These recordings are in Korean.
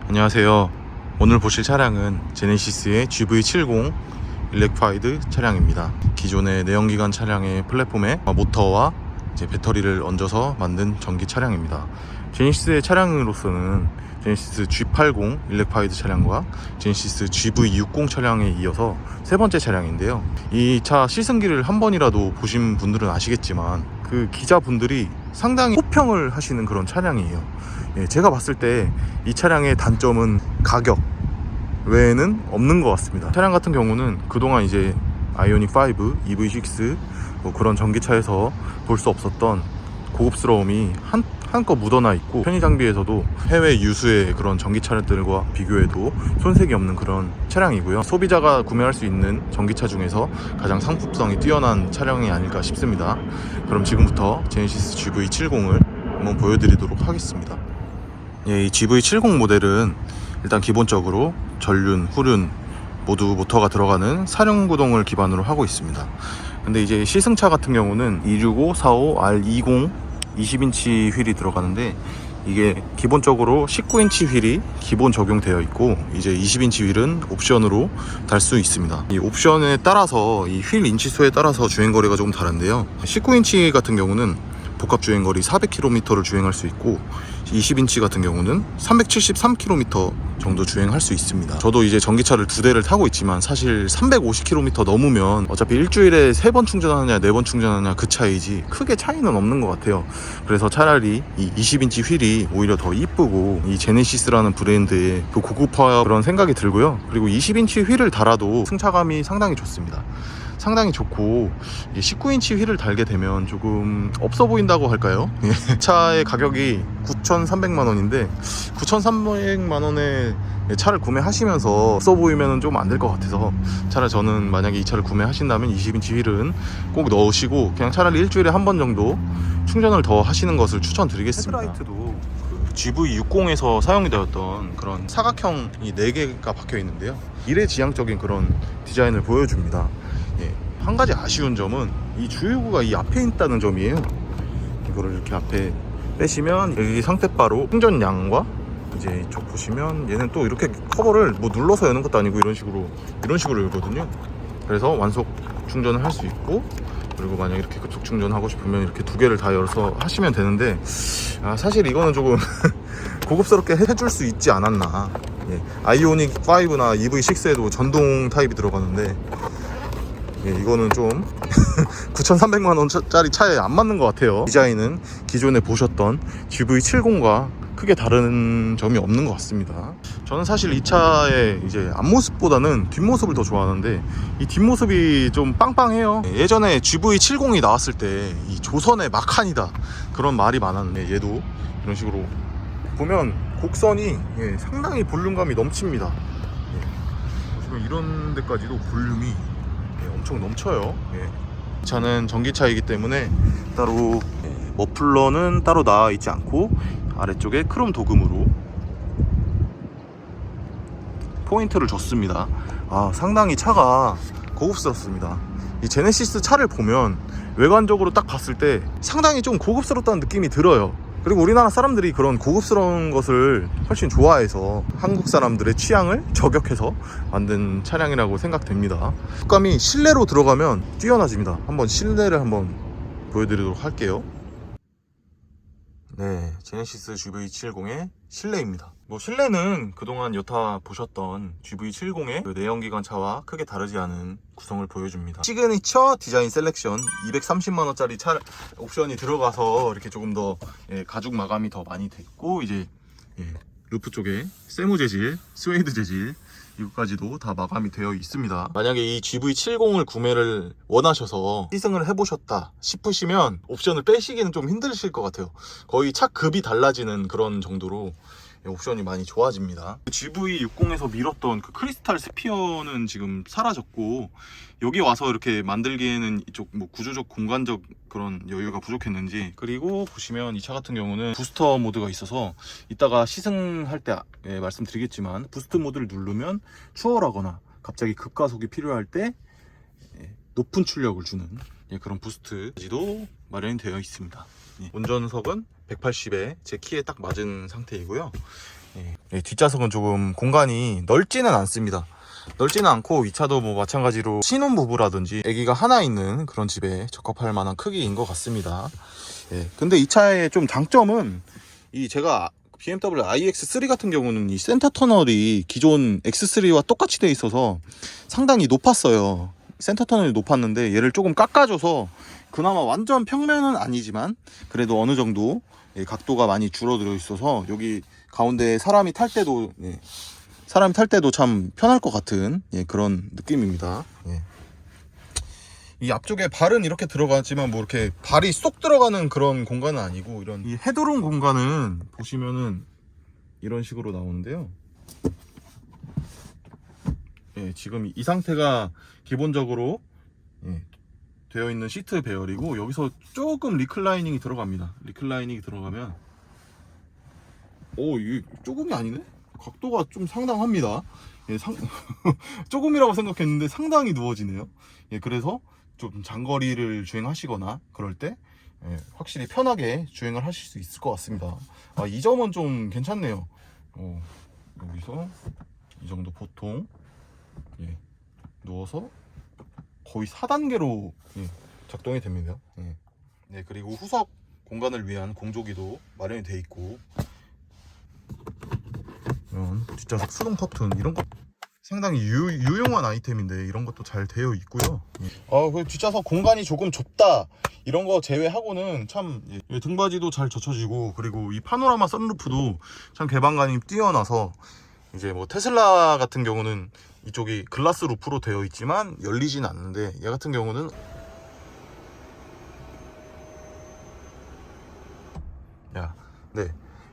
안녕하세요. 오늘 보실 차량은 제네시스의 GV70 일렉파이드 차량입니다. 기존의 내연기관 차량의 플랫폼에 모터와 이제 배터리를 얹어서 만든 전기 차량입니다. 제네시스의 차량으로서는 제네시스 G80 일렉파이드 차량과 제네시스 GV60 차량에 이어서 세 번째 차량인데요. 이 차 시승기를 한 번이라도 보신 분들은 아시겠지만 그 기자분들이 상당히 호평을 하시는 그런 차량이에요. 제가 봤을 때 이 차량의 단점은 가격 외에는 없는 것 같습니다. 차량 같은 경우는 그동안 이제 아이오닉 5, EV6 뭐 그런 전기차에서 볼 수 없었던 고급스러움이 한껏 묻어나 있고, 편의 장비에서도 해외 유수의 그런 전기차들과 비교해도 손색이 없는 그런 차량이고요. 소비자가 구매할 수 있는 전기차 중에서 가장 상품성이 뛰어난 차량이 아닐까 싶습니다. 그럼 지금부터 제네시스 GV70을 한번 보여드리도록 하겠습니다. 이 GV70 모델은 일단 기본적으로 전륜, 후륜 모두 모터가 들어가는 사륜구동을 기반으로 하고 있습니다. 근데 이제 시승차 같은 경우는 265, 45, R20 20인치 휠이 들어가는데, 이게 기본적으로 19인치 휠이 기본 적용되어 있고, 이제 20인치 휠은 옵션으로 달 수 있습니다. 이 옵션에 따라서 이 휠 인치수에 따라서 주행거리가 조금 다른데요. 19인치 같은 경우는 복합 주행거리 400km를 주행할 수 있고, 20인치 같은 경우는 373km 정도 주행할 수 있습니다. 저도 이제 전기차를 2대를 타고 있지만 사실 350km 넘으면 어차피 일주일에 3번 충전하냐 4번 충전하냐 그 차이지 크게 차이는 없는 것 같아요. 그래서 차라리 이 20인치 휠이 오히려 더 이쁘고, 이 제네시스라는 브랜드의 그 고급화 그런 생각이 들고요. 그리고 20인치 휠을 달아도 승차감이 상당히 좋습니다. 상당히 좋고, 19인치 휠을 달게 되면 조금 없어 보인다고 할까요? 차의 가격이 9,300만 원인데 9,300만 원에 차를 구매하시면서 없어 보이면 좀 안 될 것 같아서, 차라리 저는 만약에 이 차를 구매하신다면 20인치 휠은 꼭 넣으시고 그냥 차라리 일주일에 한 번 정도 충전을 더 하시는 것을 추천드리겠습니다. 헤드라이트도 그 GV60에서 사용이 되었던 그런 사각형이 4개가 박혀 있는데요, 미래지향적인 그런 디자인을 보여줍니다. 한 가지 아쉬운 점은 이 주유구가 이 앞에 있다는 점이에요. 이거를 이렇게 앞에 빼시면 여기 상태바로 충전량과, 이제 이쪽 보시면 얘는 또 이렇게 커버를 뭐 눌러서 여는 것도 아니고 이런 식으로 열거든요. 그래서 완속 충전을 할 수 있고, 그리고 만약 이렇게 급속 충전하고 싶으면 이렇게 2개를 다 열어서 하시면 되는데, 사실 이거는 조금 고급스럽게 해줄 수 있지 않았나. 아이오닉 5나 EV6에도 전동 타입이 들어가는데, 이거는 좀 9,300만 원짜리 차에 안 맞는 것 같아요. 디자인은 기존에 보셨던 GV70과 크게 다른 점이 없는 것 같습니다. 저는 사실 이 차의 이제 앞모습보다는 뒷모습을 더 좋아하는데, 이 뒷모습이 좀 빵빵해요. 예전에 GV70이 나왔을 때 이 조선의 마칸이다 그런 말이 많았는데, 얘도 이런 식으로 보면 곡선이 상당히 볼륨감이 넘칩니다. 지금 이런 데까지도 볼륨이 엄청 넘쳐요. 차는 전기차이기 때문에 따로 머플러는 따로 나와 있지 않고, 아래쪽에 크롬 도금으로 포인트를 줬습니다. 상당히 차가 고급스럽습니다. 이 제네시스 차를 보면 외관적으로 딱 봤을 때 상당히 좀 고급스럽다는 느낌이 들어요. 그리고 우리나라 사람들이 그런 고급스러운 것을 훨씬 좋아해서 한국 사람들의 취향을 저격해서 만든 차량이라고 생각됩니다. 촉감이 실내로 들어가면 뛰어나집니다. 한번 실내를 한번 보여드리도록 할게요. 제네시스 GV70의 실내입니다. 실내는 그동안 여타 보셨던 GV70의 그 내연기관 차와 크게 다르지 않은 구성을 보여줍니다. 시그니처 디자인 셀렉션 230만원짜리 차 옵션이 들어가서 이렇게 조금 더 가죽 마감이 더 많이 됐고, 이제 루프 쪽에 세무 재질, 스웨이드 재질 이것까지도 다 마감이 되어 있습니다. 만약에 이 GV70을 구매를 원하셔서 시승을 해보셨다 싶으시면 옵션을 빼시기는 좀 힘드실 것 같아요. 거의 차 급이 달라지는 그런 정도로 옵션이 많이 좋아집니다. GV60에서 밀었던 그 크리스탈 스피어는 지금 사라졌고, 여기 와서 이렇게 만들기에는 이쪽 구조적 공간적 그런 여유가 부족했는지, 그리고 보시면 이 차 같은 경우는 부스터 모드가 있어서 이따가 시승할 때 말씀드리겠지만, 부스트 모드를 누르면 추월하거나 갑자기 급가속이 필요할 때 높은 출력을 주는 그런 부스트지도 마련이 되어 있습니다. 운전석은 180에 제 키에 딱 맞은 상태이고요. 뒷좌석은 조금 공간이 넓지는 않습니다. 넓지는 않고 이 차도 뭐 마찬가지로 신혼부부라든지 아기가 하나 있는 그런 집에 적합할 만한 크기인 것 같습니다. 근데 이 차의 좀 장점은 이 제가 BMW iX3 같은 경우는 이 센터 터널이 기존 X3와 똑같이 되어 있어서 상당히 높았어요. 센터 터널이 높았는데 얘를 조금 깎아줘서 그나마 완전 평면은 아니지만 그래도 어느 정도 각도가 많이 줄어들어 있어서 여기 가운데 사람이 탈 때도 참 편할 것 같은 그런 느낌입니다. 이 앞쪽에 발은 이렇게 들어가지만 뭐 이렇게 발이 쏙 들어가는 그런 공간은 아니고, 이런 이 헤드룸 공간은 보시면은 이런 식으로 나오는데요. 지금 이 상태가 기본적으로 되어 있는 시트 배열이고, 여기서 조금 리클라이닝이 들어갑니다. 리클라이닝이 들어가면 이게 조금이 아니네? 각도가 좀 상당합니다. 조금이라고 생각했는데 상당히 누워지네요. 그래서 좀 장거리를 주행하시거나 그럴 때 확실히 편하게 주행을 하실 수 있을 것 같습니다. 이 점은 좀 괜찮네요. 여기서 이 정도 보통 누워서 거의 4단계로 작동이 됩니다. 그리고 후석 공간을 위한 공조기도 마련이 되어 있고, 뒷좌석 수동 커튼 이런 거 상당히 유용한 아이템인데 이런 것도 잘 되어 있고요. 그 뒷좌석 공간이 조금 좁다 이런 거 제외하고는 참 등받이도 잘 젖혀지고, 그리고 이 파노라마 선루프도 참 개방감이 뛰어나서, 이제 뭐 테슬라 같은 경우는 이쪽이 글라스 루프로 되어 있지만 열리진 않는데, 얘 같은 경우는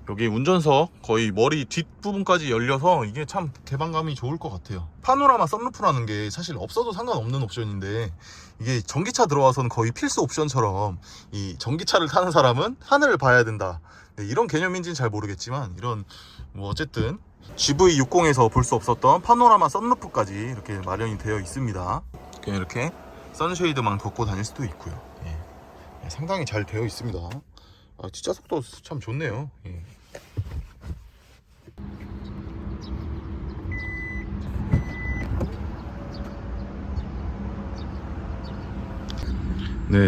여기 운전석 거의 머리 뒷부분까지 열려서 이게 참 개방감이 좋을 것 같아요. 파노라마 선루프라는 게 사실 없어도 상관없는 옵션인데, 이게 전기차 들어와서는 거의 필수 옵션처럼 이 전기차를 타는 사람은 하늘을 봐야 된다, 이런 개념인지는 잘 모르겠지만, 이런 뭐 어쨌든 GV60에서 볼 수 없었던 파노라마 선루프까지 이렇게 마련이 되어 있습니다. 그냥 이렇게 선쉐이드망 덮고 다닐 수도 있고요. 상당히 잘 되어 있습니다. 뒷좌석도 참 좋네요.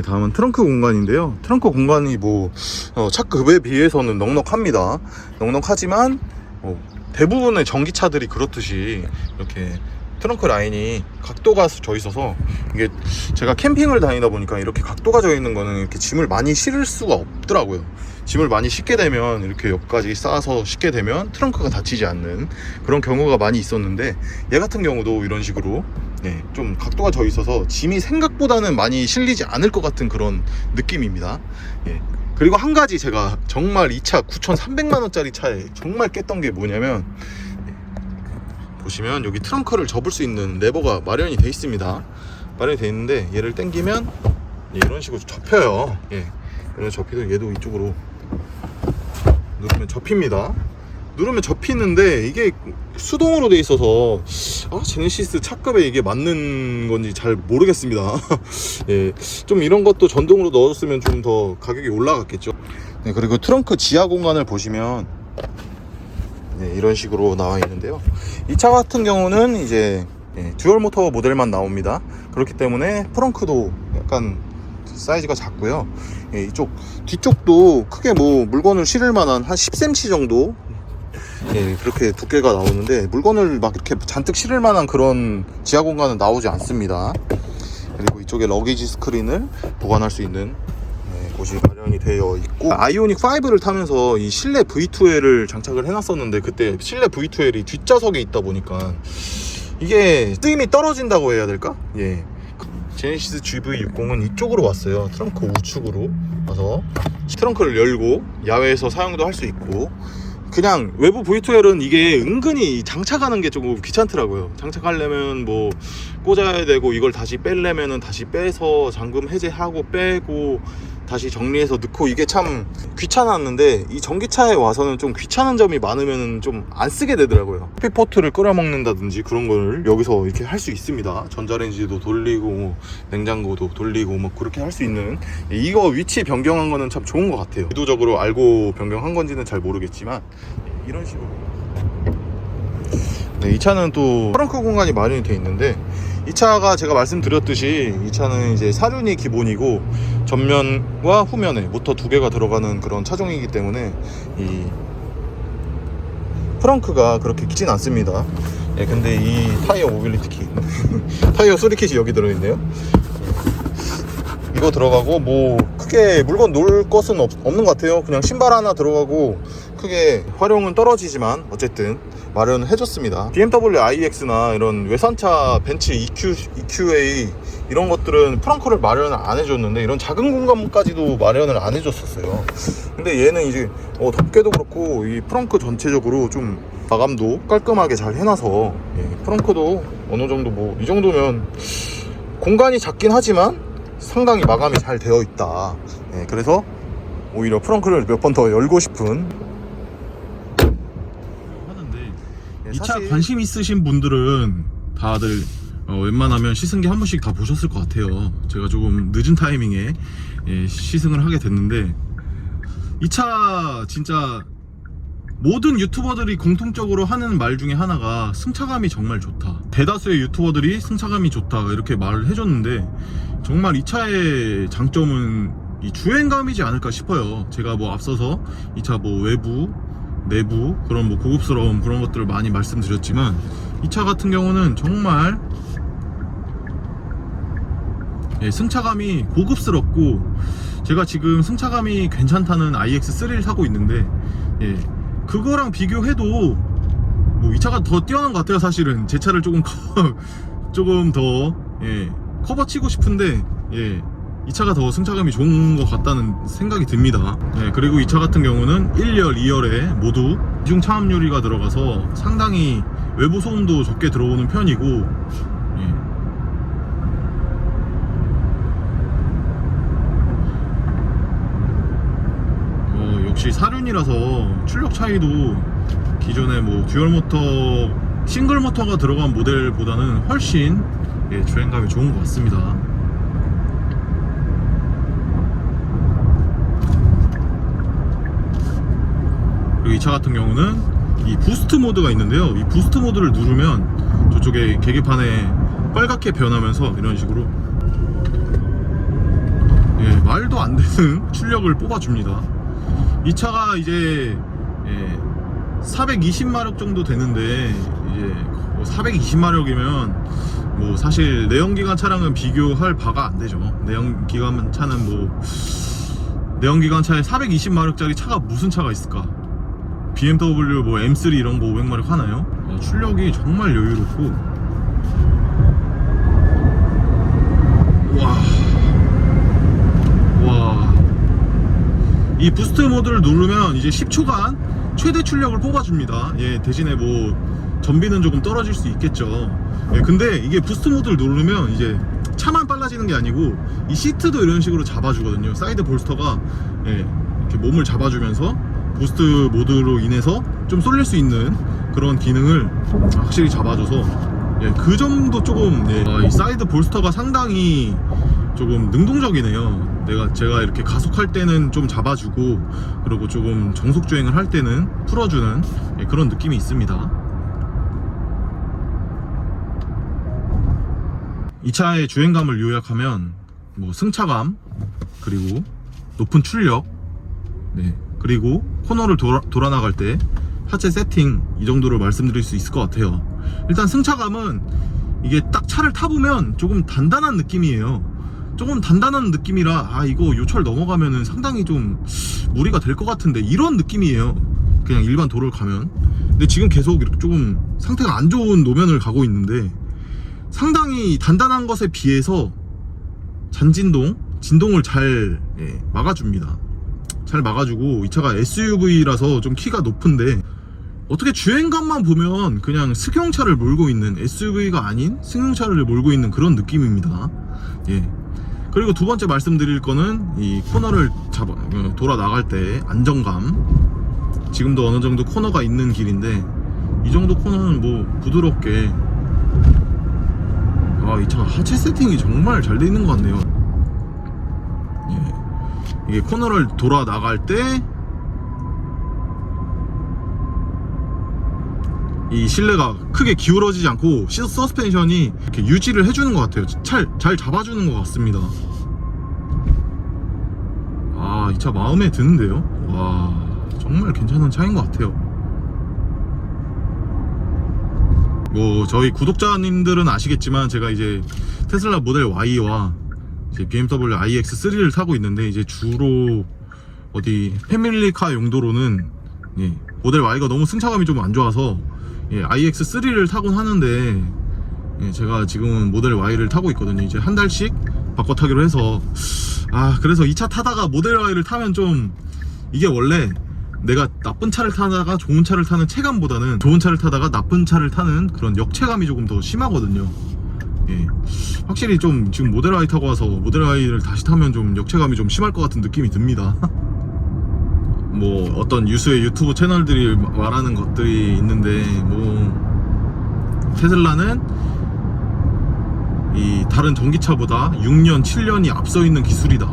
다음은 트렁크 공간인데요. 트렁크 공간이 차 급에 비해서는 넉넉합니다. 넉넉하지만 대부분의 전기차들이 그렇듯이 이렇게 트렁크 라인이 각도가 져 있어서, 이게 제가 캠핑을 다니다 보니까 이렇게 각도가 져 있는 거는 이렇게 짐을 많이 실을 수가 없더라고요. 짐을 많이 싣게 되면, 이렇게 옆까지 쌓아서 싣게 되면 트렁크가 닫히지 않는 그런 경우가 많이 있었는데, 얘 같은 경우도 이런 식으로 좀 각도가 져 있어서 짐이 생각보다는 많이 실리지 않을 것 같은 그런 느낌입니다. 그리고 한 가지 제가 정말 이 차 9,300만원짜리 차에 정말 깼던 게 뭐냐면, 보시면 여기 트렁크를 접을 수 있는 레버가 마련이 되어 있습니다. 마련이 되어 있는데, 얘를 당기면 이런 식으로 접혀요. 이런 접히도 얘도 이쪽으로 누르면 접힙니다. 누르면 접히는데, 이게 수동으로 되어 있어서 제네시스 차급에 이게 맞는 건지 잘 모르겠습니다. 좀 이런 것도 전동으로 넣었으면 좀 더 가격이 올라갔겠죠. 그리고 트렁크 지하 공간을 보시면 이런 식으로 나와 있는데요. 이 차 같은 경우는 이제 듀얼 모터 모델만 나옵니다. 그렇기 때문에 트렁크도 약간 사이즈가 작고요. 이쪽 뒤쪽도 크게 물건을 실을 만한 한 10cm 정도 그렇게 두께가 나오는데, 물건을 막 이렇게 잔뜩 실을 만한 그런 지하 공간은 나오지 않습니다. 그리고 이쪽에 러기지 스크린을 보관할 수 있는 곳이 마련이 되어 있고, 아이오닉 5를 타면서 이 실내 V2L을 장착을 해놨었는데, 그때 실내 V2L이 뒷좌석에 있다 보니까 이게 쓰임이 떨어진다고 해야 될까? 제네시스 GV60은 이쪽으로 왔어요. 트렁크 우측으로 와서 트렁크를 열고 야외에서 사용도 할 수 있고, 그냥 외부 V2L은 이게 은근히 장착하는 게 조금 귀찮더라고요. 장착하려면 꽂아야 되고, 이걸 다시 빼려면은 다시 빼서 잠금 해제하고 빼고 다시 정리해서 넣고, 이게 참 귀찮았는데, 이 전기차에 와서는 좀 귀찮은 점이 많으면 좀 안 쓰게 되더라고요. 커피 포트를 끓여 먹는다든지 그런 걸 여기서 이렇게 할 수 있습니다. 전자레인지도 돌리고 냉장고도 돌리고 그렇게 할 수 있는, 이거 위치 변경한 거는 참 좋은 것 같아요. 의도적으로 알고 변경한 건지는 잘 모르겠지만 이런 식으로 네, 이 차는 또 트렁크 공간이 마련이 되어 있는데, 이 차가 제가 말씀드렸듯이 이 차는 이제 사륜이 기본이고 전면과 후면에 모터 두 개가 들어가는 그런 차종이기 때문에 이 트렁크가 그렇게 깊진 않습니다. 예, 근데 이 타이어 모빌리티 킷 타이어 수리킷이 여기 들어있네요. 이거 들어가고 뭐 크게 물건 놓을 것은 없는 것 같아요. 그냥 신발 하나 들어가고 크게 활용은 떨어지지만 어쨌든 마련을 해줬습니다. BMW iX나 이런 외산차 벤츠 EQA 이런 것들은 트렁크를 마련을 안 해줬는데 이런 작은 공간까지도 마련을 안 해줬었어요. 근데 얘는 이제 덮개도 그렇고 이 트렁크 전체적으로 좀 마감도 깔끔하게 잘 해놔서, 예, 트렁크도 어느 정도 뭐 이 정도면 공간이 작긴 하지만 상당히 마감이 잘 되어 있다. 예, 그래서 오히려 트렁크를 몇 번 더 열고 싶은 하는데, 이 차 관심 있으신 분들은 다들 웬만하면 시승기 한 번씩 다 보셨을 것 같아요. 제가 조금 늦은 타이밍에 시승을 하게 됐는데, 이 차 진짜 모든 유튜버들이 공통적으로 하는 말 중에 하나가 승차감이 정말 좋다. 대다수의 유튜버들이 승차감이 좋다 이렇게 말을 해줬는데, 정말 이 차의 장점은 이 주행감이지 않을까 싶어요. 제가 뭐 앞서서 이 차 뭐 외부 내부 그런 뭐 고급스러운 그런 것들을 많이 말씀드렸지만, 이 차 같은 경우는 정말 승차감이 고급스럽고, 제가 지금 승차감이 괜찮다는 iX3를 타고 있는데, 그거랑 비교해도 뭐 이 차가 더 뛰어난 것 같아요. 사실은 제 차를 조금 더 커버 치고 싶은데, 이 차가 더 승차감이 좋은 것 같다는 생각이 듭니다. 그리고 이 차 같은 경우는 1열, 2열에 모두 이중 차음유리가 들어가서 상당히 외부 소음도 적게 들어오는 편이고, 역시 사륜이라서 출력 차이도 기존의 뭐 듀얼 모터, 싱글 모터가 들어간 모델보다는 훨씬 주행감이 좋은 것 같습니다. 그리고 이 차 같은 경우는 이 부스트 모드가 있는데요. 이 부스트 모드를 누르면 저쪽에 계기판에 빨갛게 변하면서 이런 식으로 말도 안 되는 출력을 뽑아줍니다. 이 차가 이제 420마력 정도 되는데, 이제 420마력이면 뭐 사실 내연기관 차량은 비교할 바가 안 되죠. 내연기관 차는 뭐 내연기관 차에 420마력짜리 차가 무슨 차가 있을까? BMW 뭐 M3 이런 거 500마력 하나요? 출력이 정말 여유롭고, 와, 이 부스트 모드를 누르면 이제 10초간 최대 출력을 뽑아줍니다. 대신에 뭐 전비는 조금 떨어질 수 있겠죠. 근데 이게 부스트 모드를 누르면 이제 차만 빨라지는 게 아니고 이 시트도 이런 식으로 잡아주거든요. 사이드 볼스터가 이렇게 몸을 잡아주면서 부스트 모드로 인해서 좀 쏠릴 수 있는 그런 기능을 확실히 잡아줘서, 그 점도 조금 이 사이드 볼스터가 상당히 조금 능동적이네요. 제가 이렇게 가속할 때는 좀 잡아주고, 그리고 조금 정속 주행을 할 때는 풀어주는 그런 느낌이 있습니다. 이 차의 주행감을 요약하면 뭐 승차감, 그리고 높은 출력, 그리고 코너를 돌아 나갈 때 하체 세팅, 이 정도로 말씀드릴 수 있을 것 같아요. 일단 승차감은 이게 딱 차를 타보면 조금 단단한 느낌이에요. 조금 단단한 느낌이라 이거 요철 넘어가면은 상당히 좀 무리가 될 것 같은데, 이런 느낌이에요. 그냥 일반 도로를 가면. 근데 지금 계속 이렇게 조금 상태가 안 좋은 노면을 가고 있는데, 상당히 단단한 것에 비해서 진동을 잘 막아줍니다. 잘 막아주고, 이 차가 SUV라서 좀 키가 높은데, 어떻게 주행감만 보면 그냥 승용차를 몰고 있는, SUV가 아닌 승용차를 몰고 있는 그런 느낌입니다. 그리고 두 번째 말씀드릴 거는 이 코너를 돌아 나갈 때 안정감. 지금도 어느 정도 코너가 있는 길인데, 이 정도 코너는 뭐 부드럽게, 이 차 하체 세팅이 정말 잘 돼 있는 것 같네요. 이게 코너를 돌아 나갈 때 이 실내가 크게 기울어지지 않고 서스펜션이 이렇게 유지를 해주는 것 같아요. 잘 잡아주는 것 같습니다. 아, 이 차 마음에 드는데요. 와, 정말 괜찮은 차인 것 같아요. 뭐 저희 구독자님들은 아시겠지만 제가 이제 테슬라 모델 Y와 이제 BMW iX3를 타고 있는데, 이제 주로 어디 패밀리카 용도로는 모델 Y가 너무 승차감이 좀 안 좋아서 iX3를 타곤 하는데, 제가 지금은 모델 Y를 타고 있거든요. 이제 한 달씩 바꿔 타기로 해서. 그래서 이 차 타다가 모델 Y를 타면 좀, 이게 원래 내가 나쁜 차를 타다가 좋은 차를 타는 체감보다는 좋은 차를 타다가 나쁜 차를 타는 그런 역체감이 조금 더 심하거든요. 확실히 좀 지금 모델 Y 타고 와서 모델 Y를 다시 타면 좀 역체감이 좀 심할 것 같은 느낌이 듭니다. 뭐 어떤 유수의 유튜브 채널들이 말하는 것들이 있는데, 뭐 테슬라는 이 다른 전기차보다 6년, 7년이 앞서 있는 기술이다.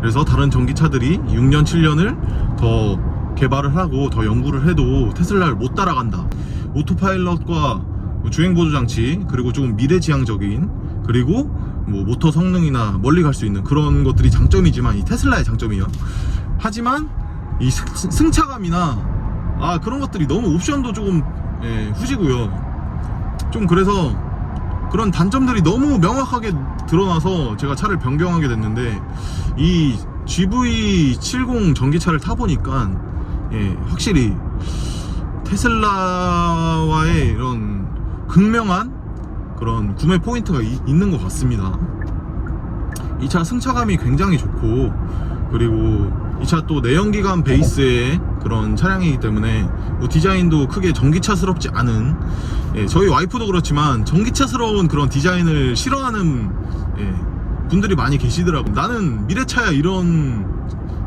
그래서 다른 전기차들이 6년, 7년을 더 개발을 하고 더 연구를 해도 테슬라를 못 따라간다. 오토파일럿과 주행보조장치, 그리고 조금 미래지향적인, 그리고 뭐 모터 성능이나 멀리 갈 수 있는 그런 것들이 장점이지만, 이 테슬라의 장점이요. 하지만 이 승차감이나 그런 것들이 너무 옵션도 조금 후지고요. 좀 그래서 그런 단점들이 너무 명확하게 드러나서 제가 차를 변경하게 됐는데, 이 GV70 전기차를 타보니까 확실히 테슬라와의 이런 극명한 그런 구매 포인트가 있는 것 같습니다. 이 차 승차감이 굉장히 좋고, 그리고 이 차 또 내연기관 베이스의 그런 차량이기 때문에 뭐 디자인도 크게 전기차스럽지 않은, 저희 와이프도 그렇지만 전기차스러운 그런 디자인을 싫어하는 분들이 많이 계시더라고요. 나는 미래차야, 이런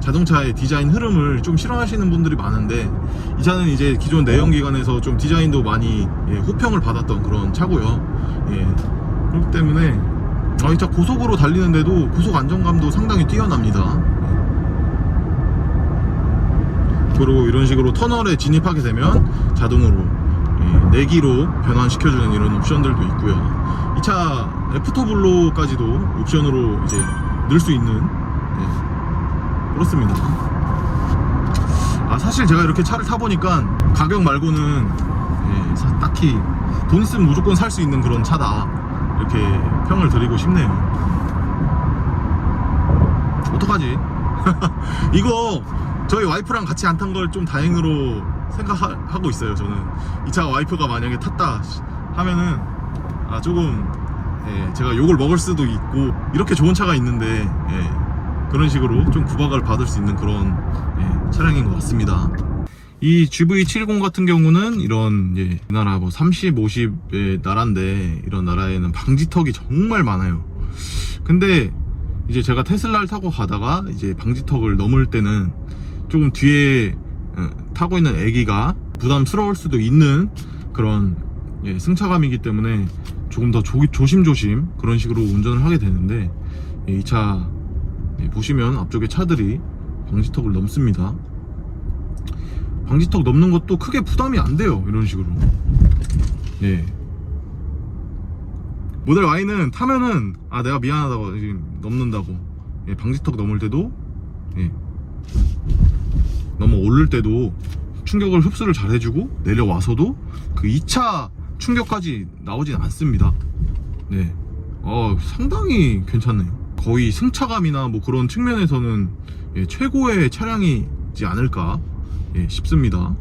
자동차의 디자인 흐름을 좀 싫어하시는 분들이 많은데, 이 차는 이제 기존 내연기관에서 좀 디자인도 많이 호평을 받았던 그런 차고요. 그렇기 때문에 이 차 고속으로 달리는데도 고속 안정감도 상당히 뛰어납니다. 그리고 이런 식으로 터널에 진입하게 되면 자동으로 내기로 변환시켜주는 이런 옵션들도 있고요. 이 차 애프터블로까지도 옵션으로 이제 넣을 수 있는, 그렇습니다. 사실 제가 이렇게 차를 타보니까 가격 말고는 딱히 돈 있으면 무조건 살 수 있는 그런 차다, 이렇게 평을 드리고 싶네요. 어떡하지? 이거 저희 와이프랑 같이 안 탄 걸 좀 다행으로 생각하고 있어요. 저는 이 차 와이프가 만약에 탔다 하면은 조금 제가 욕을 먹을 수도 있고, 이렇게 좋은 차가 있는데 그런 식으로 좀 구박을 받을 수 있는 그런 차량인 것 같습니다. 이 GV70 같은 경우는 이런 이 나라 뭐 30, 50의 나라인데, 이런 나라에는 방지턱이 정말 많아요. 근데 이제 제가 테슬라를 타고 가다가 이제 방지턱을 넘을 때는 조금 뒤에 타고 있는 애기가 부담스러울 수도 있는 그런 승차감이기 때문에 조금 더 조심조심 그런 식으로 운전을 하게 되는데, 이 차 보시면 앞쪽에 차들이 방지턱을 넘습니다. 방지턱 넘는 것도 크게 부담이 안 돼요. 이런 식으로. 모델 Y는 타면은 내가 미안하다고 넘는다고, 방지턱 넘을 때도 넘어 오를 때도 충격을 흡수를 잘 해주고, 내려와서도 그 2차 충격까지 나오진 않습니다. 상당히 괜찮네요. 거의 승차감이나 뭐 그런 측면에서는 최고의 차량이지 않을까 싶습니다.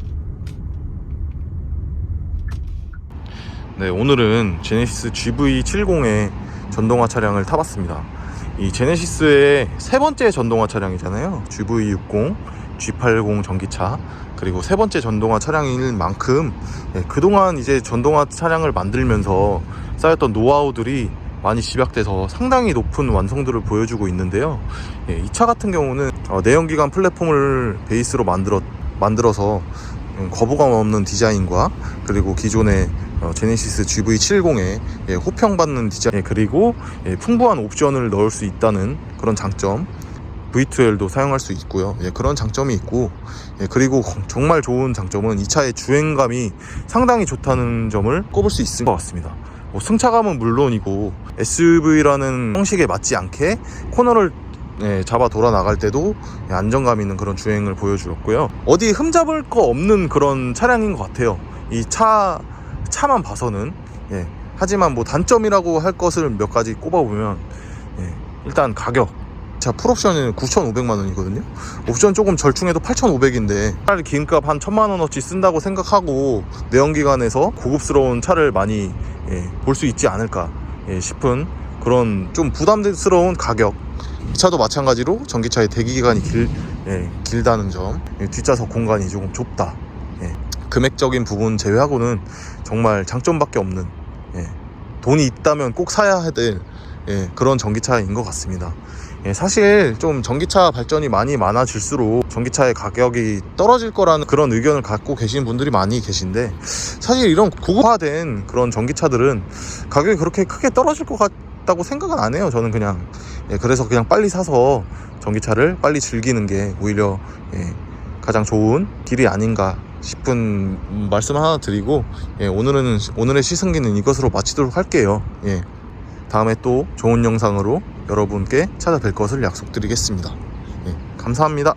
오늘은 제네시스 GV70의 전동화 차량을 타봤습니다. 이 제네시스의 세 번째 전동화 차량이잖아요. GV60, G80 전기차, 그리고 세 번째 전동화 차량일 만큼 그동안 이제 전동화 차량을 만들면서 쌓였던 노하우들이 많이 집약돼서 상당히 높은 완성도를 보여주고 있는데요. 이 차 같은 경우는 내연기관 플랫폼을 베이스로 만들어서 거부감 없는 디자인과, 그리고 기존의 제네시스 GV70에 호평받는 디자인, 그리고 풍부한 옵션을 넣을 수 있다는 그런 장점, V2L도 사용할 수 있고요. 예, 그런 장점이 있고, 예, 그리고 정말 좋은 장점은 이 차의 주행감이 상당히 좋다는 점을 꼽을 수 있을 것 같습니다. 뭐 승차감은 물론이고 SUV라는 형식에 맞지 않게 코너를 잡아 돌아 나갈 때도 안정감 있는 그런 주행을 보여주었고요. 어디 흠잡을 거 없는 그런 차량인 것 같아요. 이 차만 봐서는. 예, 하지만 뭐 단점이라고 할 것을 몇 가지 꼽아보면, 예, 일단 가격. 자, 풀옵션은 9,500만원이거든요 옵션 조금 절충해도 8,500인데 차라리 기름값 한 1,000만원어치 쓴다고 생각하고 내연기관에서 고급스러운 차를 많이 볼 수 있지 않을까 싶은 그런 좀 부담스러운 가격. 이 차도 마찬가지로 전기차의 대기기간이 길다는 점, 뒷좌석 공간이 조금 좁다. 금액적인 부분 제외하고는 정말 장점밖에 없는, 돈이 있다면 꼭 사야 될 그런 전기차인 것 같습니다. 사실 좀 전기차 발전이 많이 많아질수록 전기차의 가격이 떨어질 거라는 그런 의견을 갖고 계신 분들이 많이 계신데, 사실 이런 고급화된 그런 전기차들은 가격이 그렇게 크게 떨어질 것 같다고 생각은 안 해요. 저는 그냥 그래서 그냥 빨리 사서 전기차를 빨리 즐기는 게 오히려 가장 좋은 길이 아닌가 싶은 말씀 하나 드리고, 오늘의 시승기는 이것으로 마치도록 할게요. 다음에 또 좋은 영상으로 여러분께 찾아뵐 것을 약속드리겠습니다. 감사합니다.